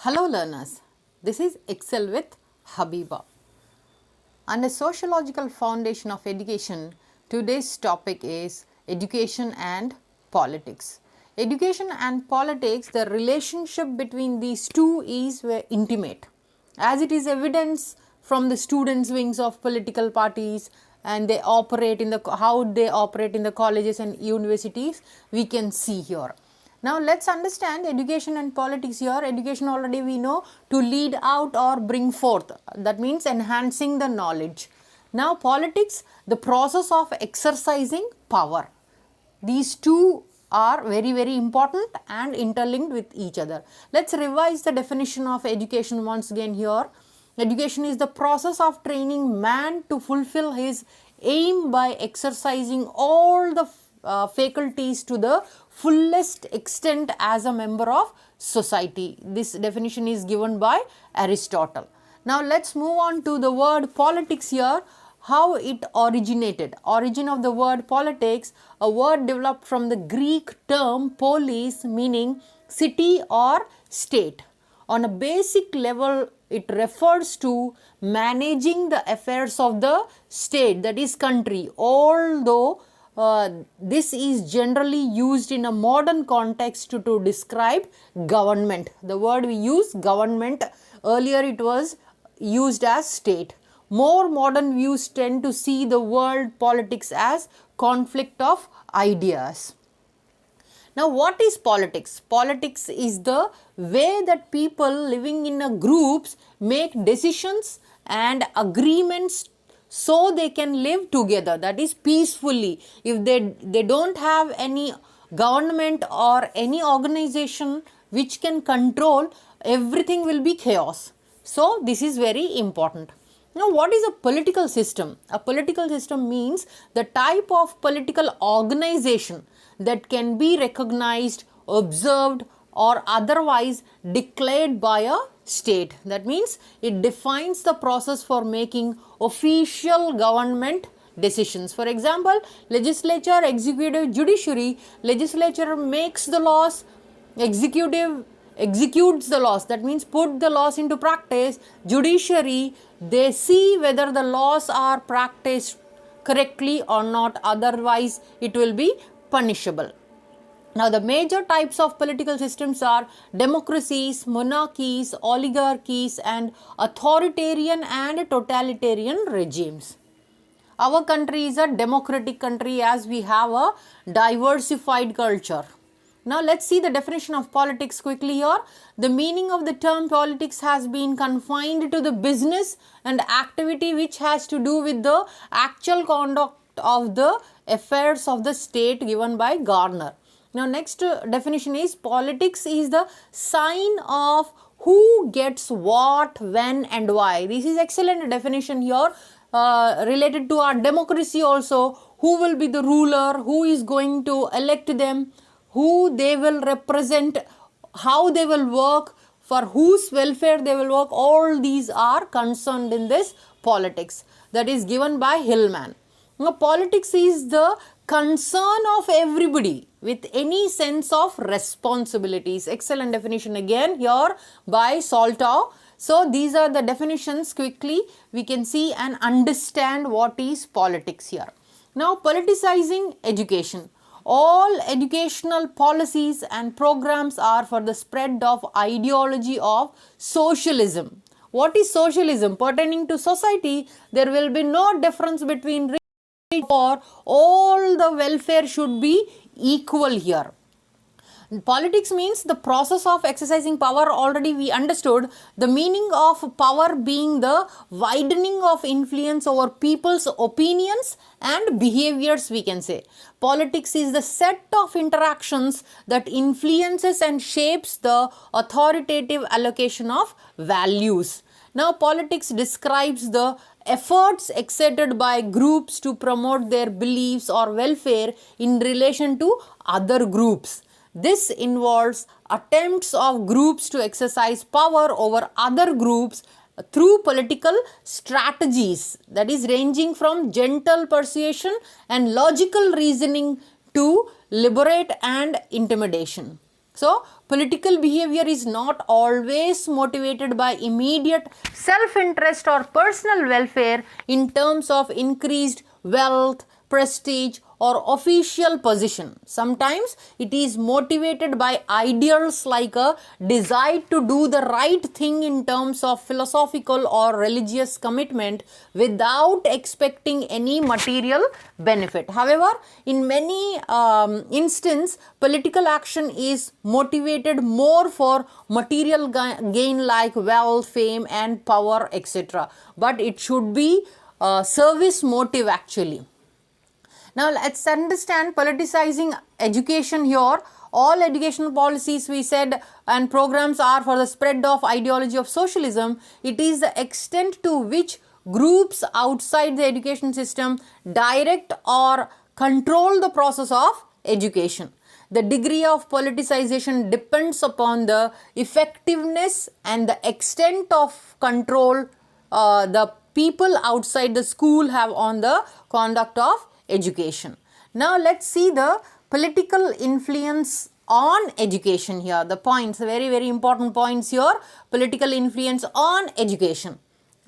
Hello learners, this is Excel with Habeeba. Under Sociological Foundation of Education, today's topic is Education and Politics. Education and politics, the relationship between these two is intimate, as it is evidence from the students' wings of political parties and they operate in how they operate in the colleges and universities, we can see here. Now let's understand education and politics here. Education already we know, to lead out or bring forth, that means enhancing the knowledge. Now politics, the process of exercising power. These two are very important and interlinked with each other. Let's revise the definition of education once again here. Education is the process of training man to fulfill his aim by exercising all the faculties to the fullest extent as a member of society. This definition is given by Aristotle. Now let's move on to the word politics here, how it originated. Origin of the word politics, a word developed from the Greek term polis, meaning city or state. On a basic level, it refers to managing the affairs of the state, that is country, although this is generally used in a modern context to describe government. The word we use, government, earlier it was used as state. More modern views tend to see the word politics as conflict of ideas. Now what is politics? Politics is the way that people living in a groups make decisions and agreements so they can live together, that is peacefully. If they don't have any government or any organization which can control, everything will be chaos. So this is very important. Now what is a political system? A political system means the type of political organization that can be recognized, observed or otherwise declared by a state. That means it defines the process for making official government decisions. For example, legislature, executive, judiciary. Legislature makes the laws, executive executes the laws, that means put the laws into practice. Judiciary, they see whether the laws are practiced correctly or not, otherwise it will be punishable. Now the major types of political systems are democracies, monarchies, oligarchies and authoritarian and totalitarian regimes. Our country is a democratic country as we have a diversified culture. Now let's see the definition of politics quickly here. The meaning of the term politics has been confined to the business and activity which has to do with the actual conduct of the affairs of the state, given by Gardner. Now next definition is politics is the sign of who gets what, when and why. This is excellent definition here, related to our democracy also. Who will be the ruler, who is going to elect them, who they will represent, how they will work, for whose welfare they will work. All these are concerned in this politics, that is given by Hillman. Now politics is the concern of everybody with any sense of responsibilities. Excellent definition again here by Saltow. So these are the definitions. Quickly we can see and understand what is politics here. Now politicizing education. All educational policies and programs are for the spread of ideology of socialism. What is socialism? Pertaining to society, there will be no difference between rich and poor. All the welfare should be equal here. Politics means the process of exercising power. Already we understood the meaning of power being the widening of influence over people's opinions and behaviors, we can say. Politics is the set of interactions that influences and shapes the authoritative allocation of values. Now politics describes the efforts exerted by groups to promote their beliefs or welfare in relation to other groups. This involves attempts of groups to exercise power over other groups through political strategies, that is ranging from gentle persuasion and logical reasoning to liberate and intimidation. So, political behavior is not always motivated by immediate self-interest or personal welfare in terms of increased wealth, prestige, or official position. Sometimes it is motivated by ideals like a desire to do the right thing in terms of philosophical or religious commitment without expecting any material benefit. However, in many instances, political action is motivated more for material gain like wealth, fame, and power, etc. But it should be service motive actually. Now let's understand politicizing education here. All educational policies we said and programs are for the spread of ideology of socialism. It is the extent to which groups outside the education system direct or control the process of education. The degree of politicization depends upon the effectiveness and the extent of control the people outside the school have on the conduct of education. Now let's see the political influence on education here. The points, very, very important points here. Political influence on education.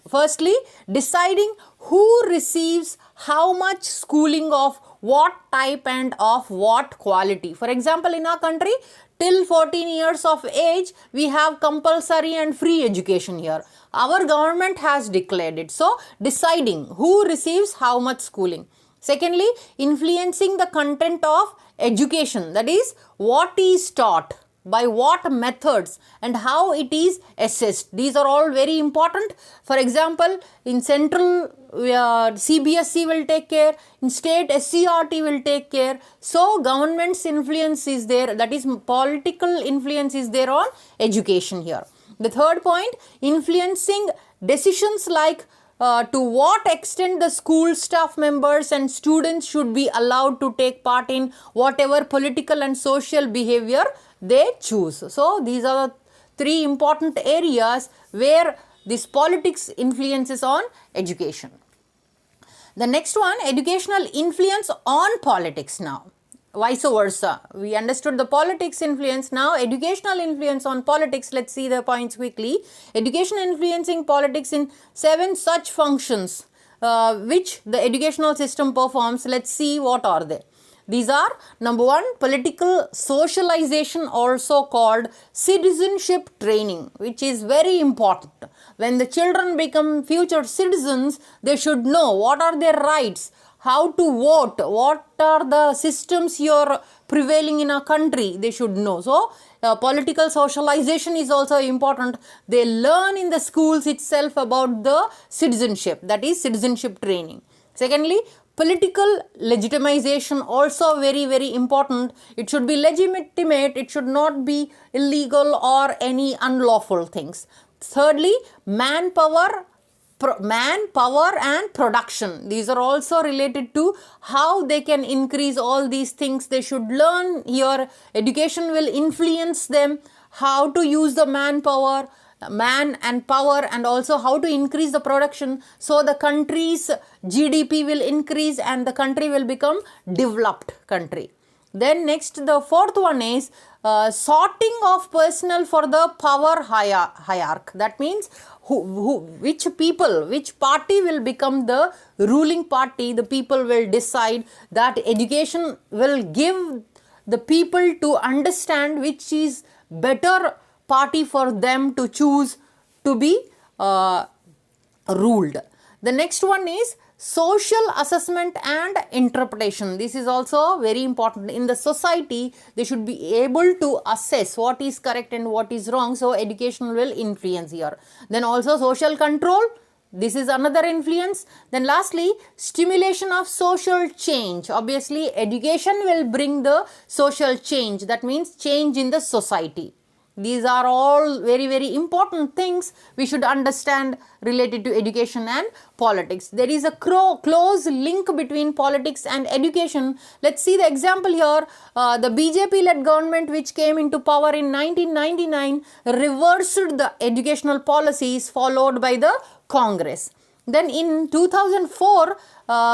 Firstly, deciding who receives how much schooling of what type and of what quality. For example, in our country, till 14 years of age, we have compulsory and free education here. Our government has declared it. So, deciding who receives how much schooling. Secondly, influencing the content of education, that is, what is taught, by what methods and how it is assessed. These are all very important. For example, in central CBSE will take care, in state SCRT will take care. So, government's influence is there, that is political influence is there on education here. The third point, influencing decisions like to what extent the school staff members and students should be allowed to take part in whatever political and social behavior they choose. So, these are the three important areas where this politics influences on education. The next one, educational influence on politics now. Vice versa. We understood the politics influence. Now, educational influence on politics. Let's see the points quickly. Education influencing politics in 7 such functions which the educational system performs. Let's see what are they. These are, number 1, political socialization, also called citizenship training, which is very important. When the children become future citizens, they should know what are their rights, how to vote, what are the systems here prevailing in a country, they should know. So, political socialization is also important. They learn in the schools itself about the citizenship, that is citizenship training. Secondly, political legitimization, also very, very important. It should be legitimate, it should not be illegal or any unlawful things. Thirdly, manpower and production. These are also related to how they can increase all these things. They should learn here. Education will influence them how to use the manpower, man and power, and also how to increase the production. So the country's GDP will increase and the country will become developed country. Then next, the fourth one is sorting of personnel for the power hierarchy. That means which party will become the ruling party. The people will decide that education will give the people to understand which is better party for them to choose to be ruled. The next one is social assessment and interpretation. This is also very important. In the society, they should be able to assess what is correct and what is wrong. So, education will influence here. Then also social control. This is another influence. Then lastly, stimulation of social change. Obviously, education will bring the social change. That means change in the society. These are all very, very important things we should understand related to education and politics. There is a close link between politics and education. Let's see the example here. The BJP-led government which came into power in 1999 reversed the educational policies followed by the Congress. Then in 2004,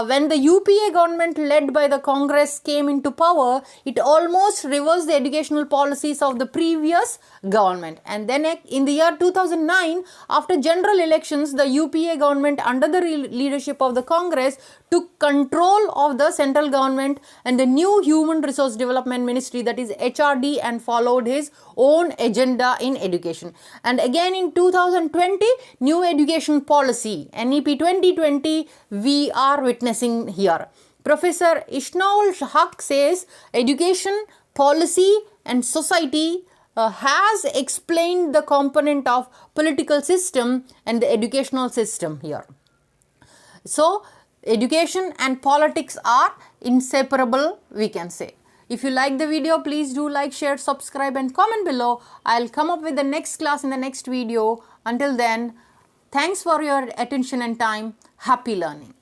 when the UPA government led by the Congress came into power, it almost reversed the educational policies of the previous government. And then in the year 2009, after general elections, the UPA government under the leadership of the Congress took control of the central government and the new Human Resource Development Ministry, that is HRD, and followed his own agenda in education. And again in 2020, new education policy, NEP 2020, we are witnessing here. Professor Ishnaul Haq says education, policy and society has explained the component of political system and the educational system here. So, education and politics are inseparable, we can say. If you like the video, please do like, share, subscribe and comment below. I'll come up with the next class in the next video. Until then, thanks for your attention and time. Happy learning.